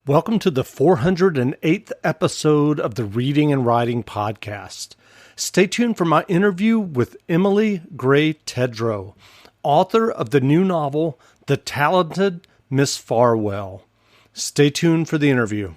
Welcome to the 408th episode of the Reading and Writing Podcast. Stay tuned for my interview with Emily Gray Tedrowe, author of the new novel, The Talented Miss Farwell. Stay tuned for the interview.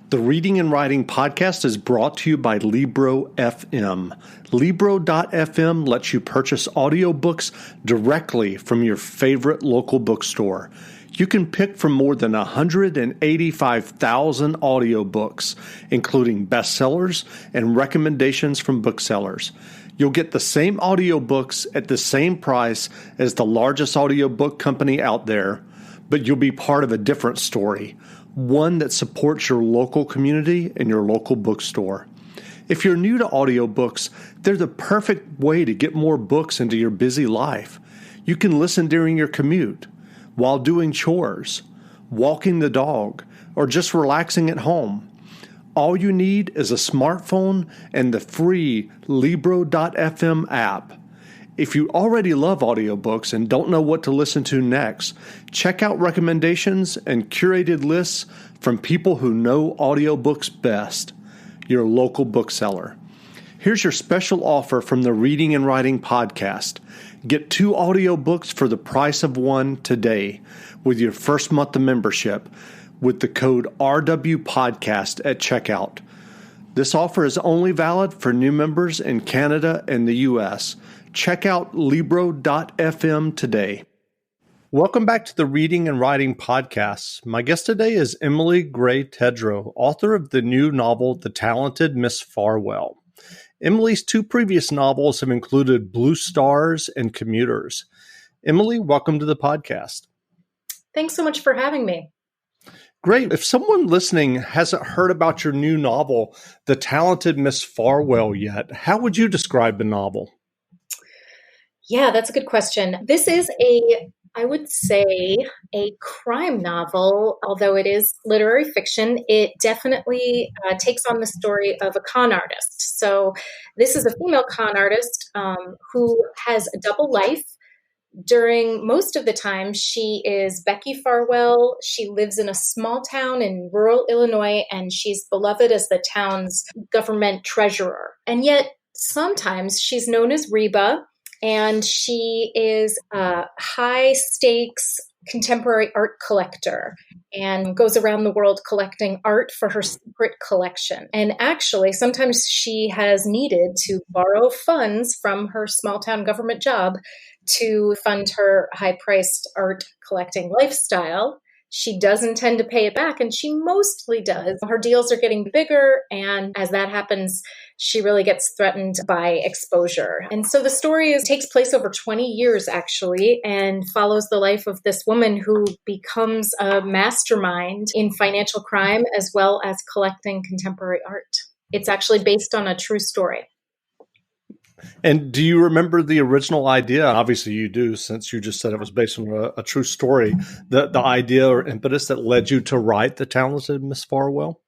The Reading and Writing Podcast is brought to you by Libro FM. Libro.fm lets you purchase audiobooks directly from your favorite local bookstore. You can pick from more than 185,000 audiobooks, including bestsellers and recommendations from booksellers. You'll get the same audiobooks at the same price as the largest audiobook company out there, but you'll be part of a different story, one that supports your local community and your local bookstore. If you're new to audiobooks, they're the perfect way to get more books into your busy life. You can listen during your commute, while doing chores, walking the dog, or just relaxing at home. All you need is a smartphone and the free Libro.fm app. If you already love audiobooks and don't know what to listen to next, check out recommendations and curated lists from people who know audiobooks best, your local bookseller. Here's your special offer from the Reading and Writing Podcast. Get 2 audiobooks for the price of one today with your first month of membership with the code RWPodcast at checkout. This offer is only valid for new members in Canada and the U.S. Check out Libro.fm today. Welcome back to the Reading and Writing Podcast. My guest today is Emily Gray Tedrowe, author of the new novel, The Talented Miss Farwell. Emily's 2 previous novels have included Blue Stars and Commuters. Emily, welcome to the podcast. Thanks so much for having me. Great. If someone listening hasn't heard about your new novel, The Talented Miss Farwell, yet, how would you describe the novel? Yeah, that's a good question. This is I would say, a crime novel. Although it is literary fiction, it definitely takes on the story of a con artist. So this is a female con artist who has a double life. During most of the time, she is Becky Farwell. She lives in a small town in rural Illinois, and she's beloved as the town's government treasurer. And yet, sometimes she's known as Reba, and she is a high-stakes contemporary art collector and goes around the world collecting art for her secret collection. And actually, sometimes she has needed to borrow funds from her small-town government job to fund her high-priced art collecting lifestyle. She does intend to pay it back, and she mostly does. Her deals are getting bigger, and as that happens, she really gets threatened by exposure. And so the story takes place over 20 years, actually, and follows the life of this woman who becomes a mastermind in financial crime as well as collecting contemporary art. It's actually based on a true story. And do you remember the original idea? Obviously you do, since you just said it was based on a true story. The idea or impetus that led you to write The Talented Miss Farwell?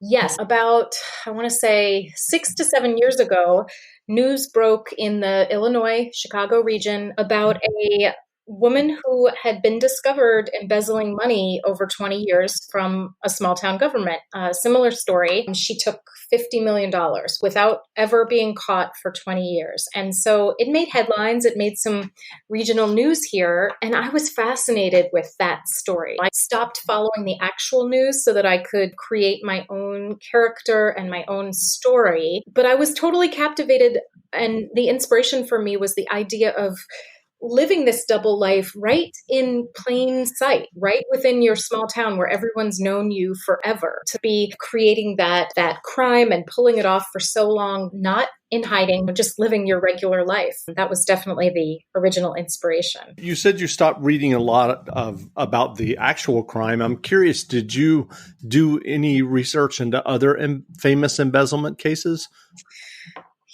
Yes, about, I want to say 6 to 7 years ago, news broke in the Illinois, Chicago region about a woman who had been discovered embezzling money over 20 years from a small town government. A similar story. She took $50 million without ever being caught for 20 years. And so it made headlines. It made some regional news here. And I was fascinated with that story. I stopped following the actual news so that I could create my own character and my own story. But I was totally captivated. And the inspiration for me was the idea of living this double life right in plain sight, right within your small town where everyone's known you forever, to be creating that crime and pulling it off for so long, not in hiding, but just living your regular life. That was definitely the original inspiration. You said you stopped reading a lot about the actual crime. I'm curious, did you do any research into other famous embezzlement cases?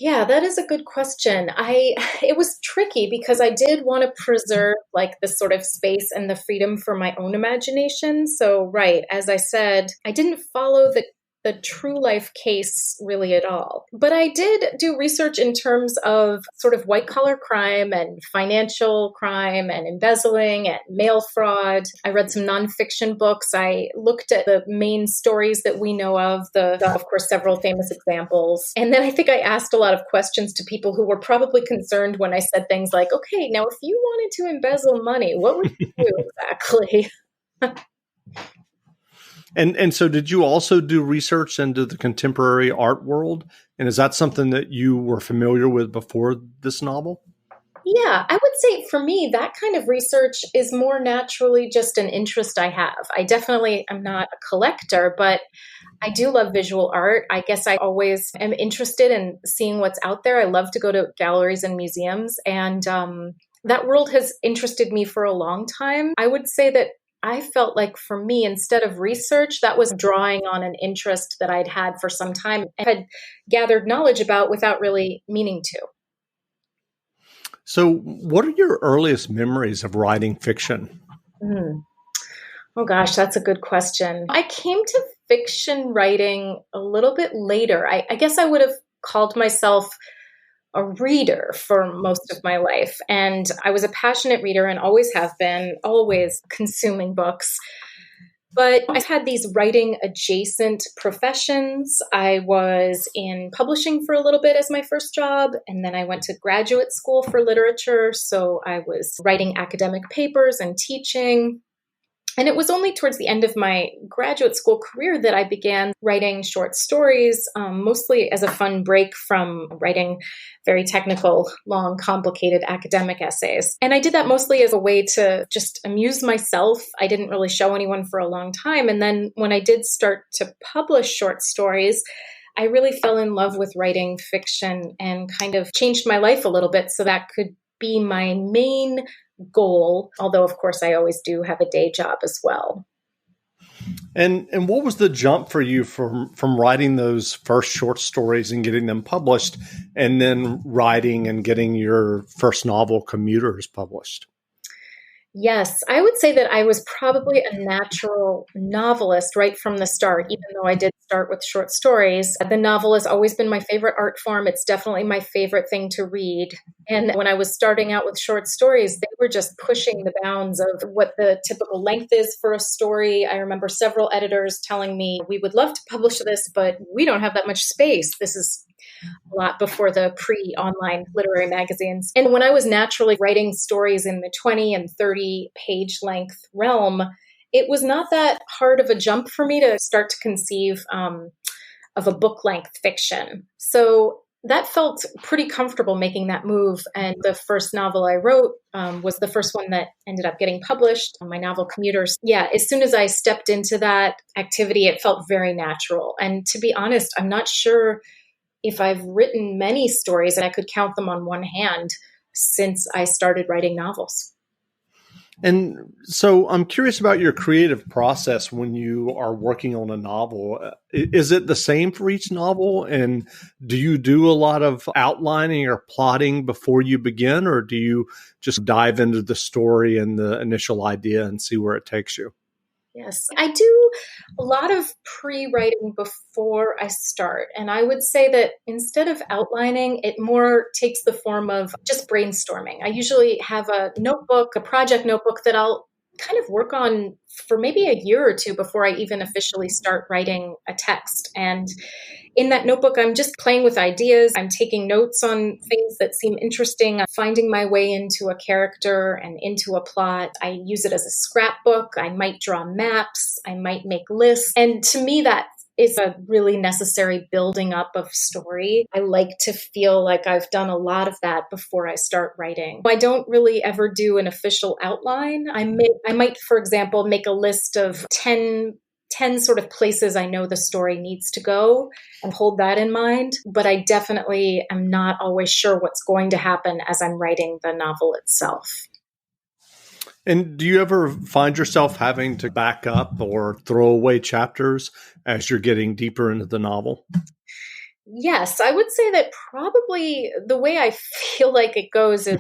Yeah, that is a good question. It was tricky because I did want to preserve like this sort of space and the freedom for my own imagination. So, right, as I said, I didn't follow the the true life case really at all. But I did do research in terms of sort of white collar crime and financial crime and embezzling and mail fraud. I read some nonfiction books. I looked at the main stories that we know of, of course, several famous examples. And then I think I asked a lot of questions to people who were probably concerned when I said things like, okay, now if you wanted to embezzle money, what would you do exactly? And so did you also do research into the contemporary art world? And is that something that you were familiar with before this novel? Yeah, I would say for me, that kind of research is more naturally just an interest I have. I definitely am not a collector, but I do love visual art. I guess I always am interested in seeing what's out there. I love to go to galleries and museums, and that world has interested me for a long time. I would say that I felt like for me, instead of research, that was drawing on an interest that I'd had for some time and had gathered knowledge about without really meaning to. So what are your earliest memories of writing fiction? Oh gosh, that's a good question. I came to fiction writing a little bit later. I guess I would have called myself a reader for most of my life. And I was a passionate reader and always have been, always consuming books. But I've had these writing adjacent professions. I was in publishing for a little bit as my first job, and then I went to graduate school for literature. So I was writing academic papers and teaching. And it was only towards the end of my graduate school career that I began writing short stories, mostly as a fun break from writing very technical, long, complicated academic essays. And I did that mostly as a way to just amuse myself. I didn't really show anyone for a long time. And then when I did start to publish short stories, I really fell in love with writing fiction and kind of changed my life a little bit so that could be my main goal, although of course I always do have a day job as well. And what was the jump for you from writing those first short stories and getting them published, and then writing and getting your first novel, Commuters, published? Yes, I would say that I was probably a natural novelist right from the start, even though I did start with short stories. The novel has always been my favorite art form. It's definitely my favorite thing to read. And when I was starting out with short stories, they were just pushing the bounds of what the typical length is for a story. I remember several editors telling me, we would love to publish this, but we don't have that much space. This is a lot before the pre-online literary magazines. And when I was naturally writing stories in the 20 and 30 page length realm, it was not that hard of a jump for me to start to conceive of a book length fiction. So that felt pretty comfortable making that move. And the first novel I wrote was the first one that ended up getting published, my novel Commuters. Yeah, as soon as I stepped into that activity, it felt very natural. And to be honest, I'm not sure if I've written many stories, and I could count them on one hand since I started writing novels. And so I'm curious about your creative process when you are working on a novel. Is it the same for each novel? And do you do a lot of outlining or plotting before you begin, or do you just dive into the story and the initial idea and see where it takes you? Yes, I do a lot of pre-writing before I start. And I would say that instead of outlining, it more takes the form of just brainstorming. I usually have a notebook, a project notebook that I'll kind of work on for maybe a year or two before I even officially start writing a text. And in that notebook, I'm just playing with ideas. I'm taking notes on things that seem interesting. I'm finding my way into a character and into a plot. I use it as a scrapbook. I might draw maps. I might make lists. And to me, that is a really necessary building up of story. I like to feel like I've done a lot of that before I start writing. I don't really ever do an official outline. I might, for example, make a list of 10 sort of places I know the story needs to go and hold that in mind. But I definitely am not always sure what's going to happen as I'm writing the novel itself. And do you ever find yourself having to back up or throw away chapters as you're getting deeper into the novel? Yes, I would say that probably the way I feel like it goes is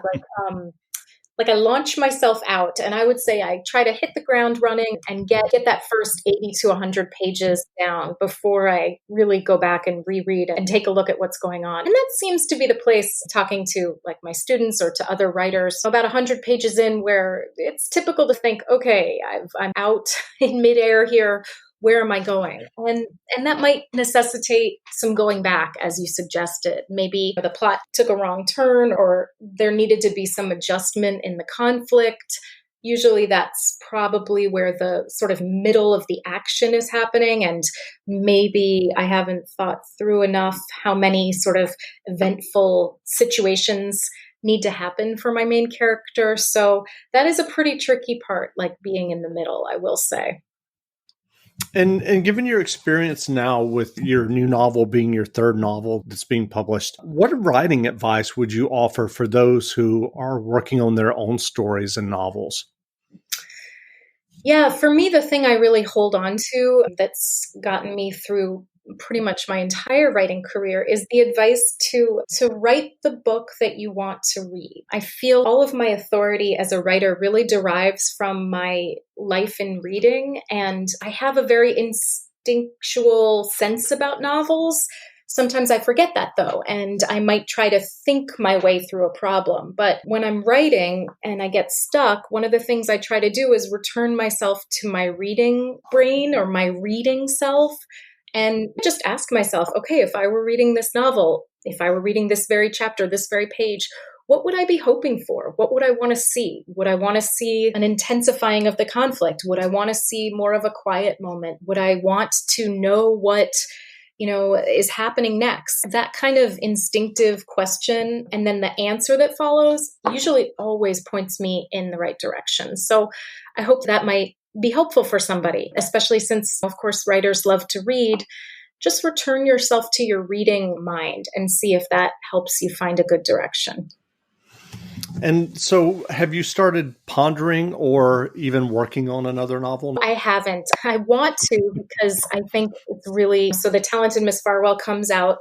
I launch myself out, and I would say I try to hit the ground running and get that first 80 to 100 pages down before I really go back and reread and take a look at what's going on. And that seems to be the place, talking to like my students or to other writers, about 100 pages in, where it's typical to think, okay, I'm out in midair here. Where am I going? And that might necessitate some going back, as you suggested. Maybe the plot took a wrong turn, or there needed to be some adjustment in the conflict. Usually that's probably where the sort of middle of the action is happening. And maybe I haven't thought through enough how many sort of eventful situations need to happen for my main character. So that is a pretty tricky part, like being in the middle, I will say. And given your experience now with your new novel being your third novel that's being published, what writing advice would you offer for those who are working on their own stories and novels? Yeah, for me, the thing I really hold on to that's gotten me through pretty much my entire writing career is the advice to write the book that you want to read. I feel all of my authority as a writer really derives from my life in reading, and I have a very instinctual sense about novels. Sometimes I forget that though, and I might try to think my way through a problem. But when I'm writing and I get stuck, one of the things I try to do is return myself to my reading brain or my reading self, and just ask myself, okay, if I were reading this novel, if I were reading this very chapter, this very page, what would I be hoping for? What would I want to see? Would I want to see an intensifying of the conflict? Would I want to see more of a quiet moment? Would I want to know what is happening next? That kind of instinctive question, and then the answer that follows, usually always points me in the right direction. So I hope that might be helpful for somebody, especially since, of course, writers love to read. Just return yourself to your reading mind and see if that helps you find a good direction. And so have you started pondering or even working on another novel? I haven't. I want to, because I think it's really, so The Talented Miss Farwell comes out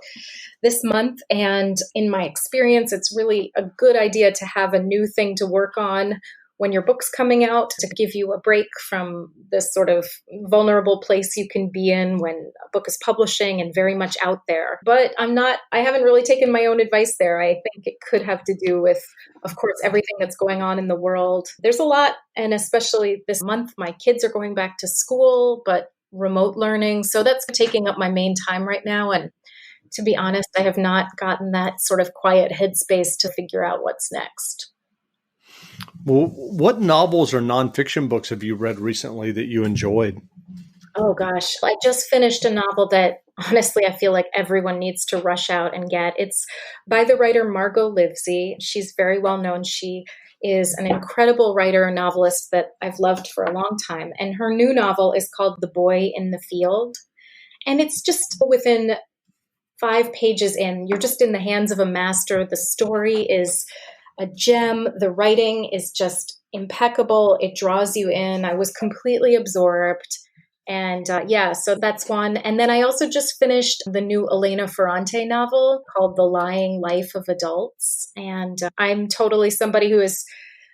this month. And in my experience, it's really a good idea to have a new thing to work on when your book's coming out, to give you a break from this sort of vulnerable place you can be in when a book is publishing and very much out there. But I haven't really taken my own advice there. I think it could have to do with, of course, everything that's going on in the world. There's a lot, and especially this month, my kids are going back to school, but remote learning. So that's taking up my main time right now. And to be honest, I have not gotten that sort of quiet headspace to figure out what's next. Well, what novels or nonfiction books have you read recently that you enjoyed? Oh gosh, I just finished a novel that honestly I feel like everyone needs to rush out and get. It's by the writer Margot Livesey. She's very well known. She is an incredible writer and novelist that I've loved for a long time. And her new novel is called The Boy in the Field. And it's just within 5 pages in, you're just in the hands of a master. The story is a gem. The writing is just impeccable. It draws you in. I was completely absorbed. And so that's one. And then I also just finished the new Elena Ferrante novel called The Lying Life of Adults. And I'm totally somebody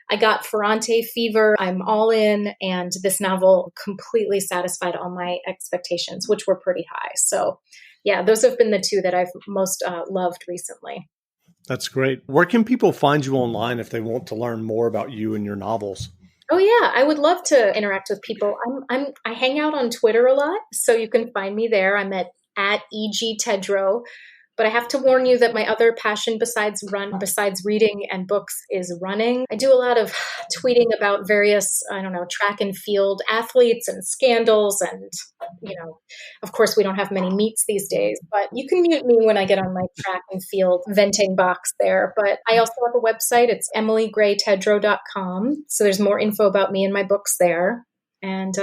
I got Ferrante fever. I'm all in. And this novel completely satisfied all my expectations, which were pretty high. So yeah, those have been the two that I've most loved recently. That's great. Where can people find you online if they want to learn more about you and your novels? Oh yeah, I would love to interact with people. I hang out on Twitter a lot, so you can find me there. I'm at EG Tedrowe. But I have to warn you that my other passion besides reading and books is running. I do a lot of tweeting about various, track and field athletes and scandals. And, of course, we don't have many meets these days. But you can mute me when I get on my track and field venting box there. But I also have a website. It's emilygraytedrowe.com. So there's more info about me and my books there. And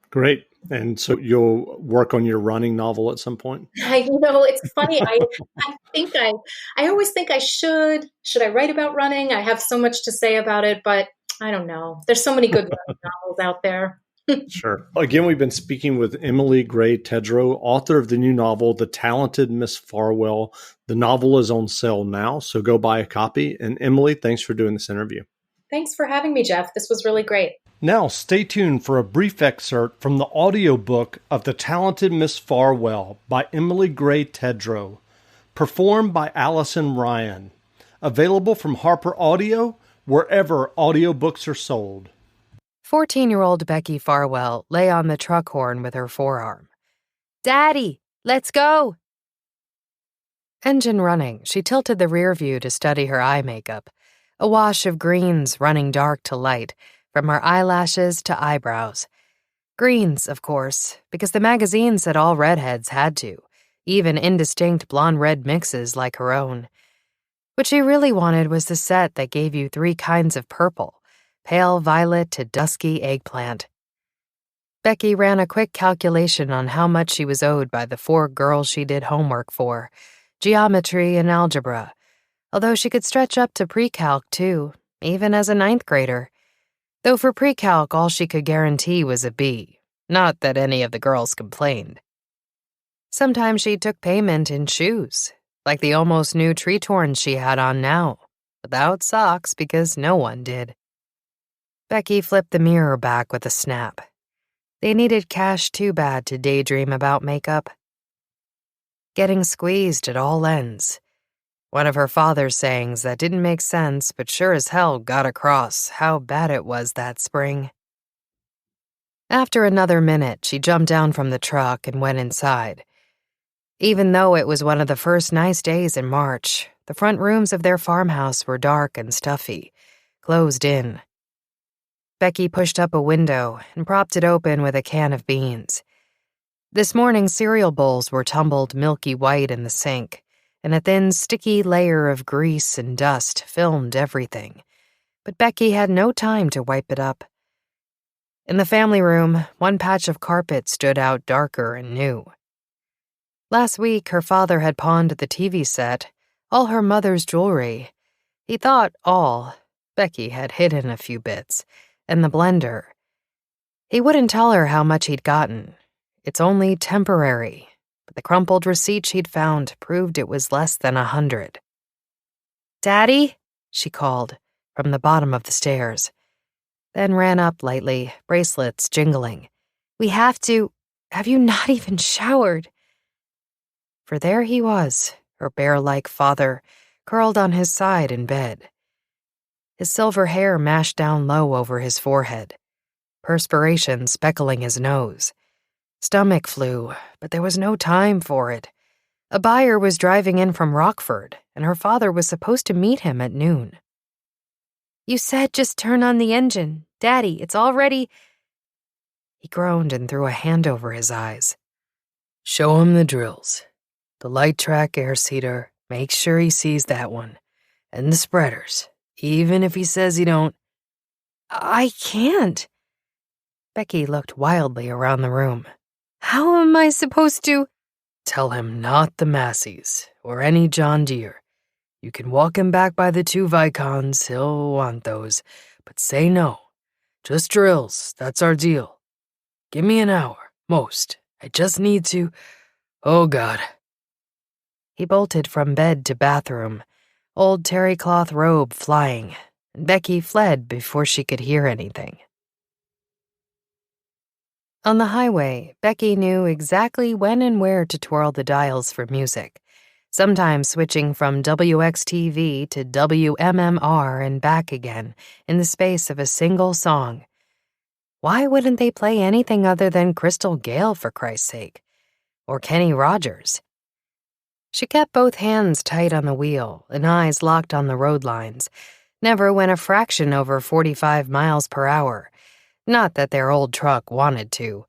Great. And so you'll work on your running novel at some point? It's funny. I always think I should. Should I write about running? I have so much to say about it, but I don't know. There's so many good running novels out there. Sure. Again, we've been speaking with Emily Gray Tedrowe, author of the new novel, The Talented Miss Farwell. The novel is on sale now, so go buy a copy. And Emily, thanks for doing this interview. Thanks for having me, Jeff. This was really great. Now, stay tuned for a brief excerpt from the audiobook of The Talented Miss Farwell by Emily Gray Tedrowe, performed by Allison Ryan. Available from Harper Audio, wherever audiobooks are sold. 14-year-old Becky Farwell lay on the truck horn with her forearm. "Daddy, let's go!" Engine running, she tilted the rear view to study her eye makeup, a wash of greens running dark to light, from her eyelashes to eyebrows. Greens, of course, because the magazine said all redheads had to, even indistinct blonde-red mixes like her own. What she really wanted was the set that gave you 3 kinds of purple, pale violet to dusky eggplant. Becky ran a quick calculation on how much she was owed by the 4 girls she did homework for, geometry and algebra, although she could stretch up to pre-calc too, even as a 9th grader. Though for pre-calc all she could guarantee was a B, not that any of the girls complained. Sometimes she took payment in shoes, like the almost new Tretorns she had on now, without socks because no one did. Becky flipped the mirror back with a snap. They needed cash too bad to daydream about makeup. Getting squeezed at all ends. One of her father's sayings that didn't make sense but sure as hell got across how bad it was that spring. After another minute, she jumped down from the truck and went inside. Even though it was one of the first nice days in March, the front rooms of their farmhouse were dark and stuffy, closed in. Becky pushed up a window and propped it open with a can of beans. This morning, cereal bowls were tumbled milky white in the sink, and a thin, sticky layer of grease and dust filmed everything. But Becky had no time to wipe it up. In the family room, one patch of carpet stood out darker and new. Last week, her father had pawned the TV set, all her mother's jewelry. He thought all. Becky had hidden a few bits, and the blender. He wouldn't tell her how much he'd gotten. It's only temporary. But the crumpled receipt she'd found proved it was less than $100. "Daddy?" she called from the bottom of the stairs, then ran up lightly, bracelets jingling. "We have to. Have you not even showered?" For there he was, her bear-like father, curled on his side in bed. His silver hair mashed down low over his forehead, perspiration speckling his nose. Stomach flu, but there was no time for it. A buyer was driving in from Rockford, and her father was supposed to meet him at noon. "You said just turn on the engine. Daddy, it's all ready." He groaned and threw a hand over his eyes. "Show him the drills. The light track air seeder, make sure he sees that one. And the spreaders, even if he says he don't." "I can't." Becky looked wildly around the room. "How am I supposed to?" "Tell him not the Massies, or any John Deere. You can walk him back by the 2 Vicons, he'll want those, but say no. Just drills, that's our deal. Give me an hour, most. I just need to. Oh, God." He bolted from bed to bathroom, old terry cloth robe flying, and Becky fled before she could hear anything. On the highway, Becky knew exactly when and where to twirl the dials for music, sometimes switching from WXTV to WMMR and back again in the space of a single song. Why wouldn't they play anything other than Crystal Gayle, for Christ's sake? Or Kenny Rogers? She kept both hands tight on the wheel and eyes locked on the road lines, never went a fraction over 45 miles per hour. Not that their old truck wanted to.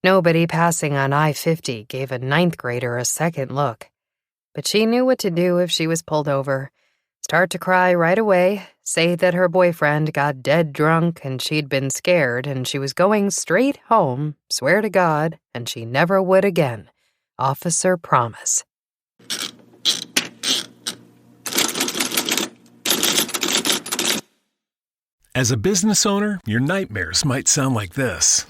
Nobody passing on I-50 gave a 9th grader a second look. But she knew what to do if she was pulled over. Start to cry right away, say that her boyfriend got dead drunk and she'd been scared and she was going straight home, swear to God, and she never would again. Officer promise. As a business owner, your nightmares might sound like this.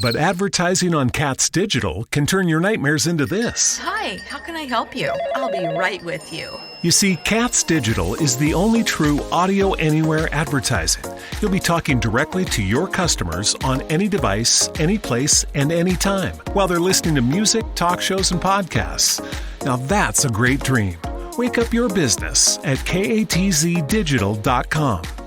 But advertising on Katz Digital can turn your nightmares into this. Hi, how can I help you? I'll be right with you. You see, Katz Digital is the only true audio anywhere advertising. You'll be talking directly to your customers on any device, any place, and any time, while they're listening to music, talk shows, and podcasts. Now that's a great dream. Wake up your business at katzdigital.com.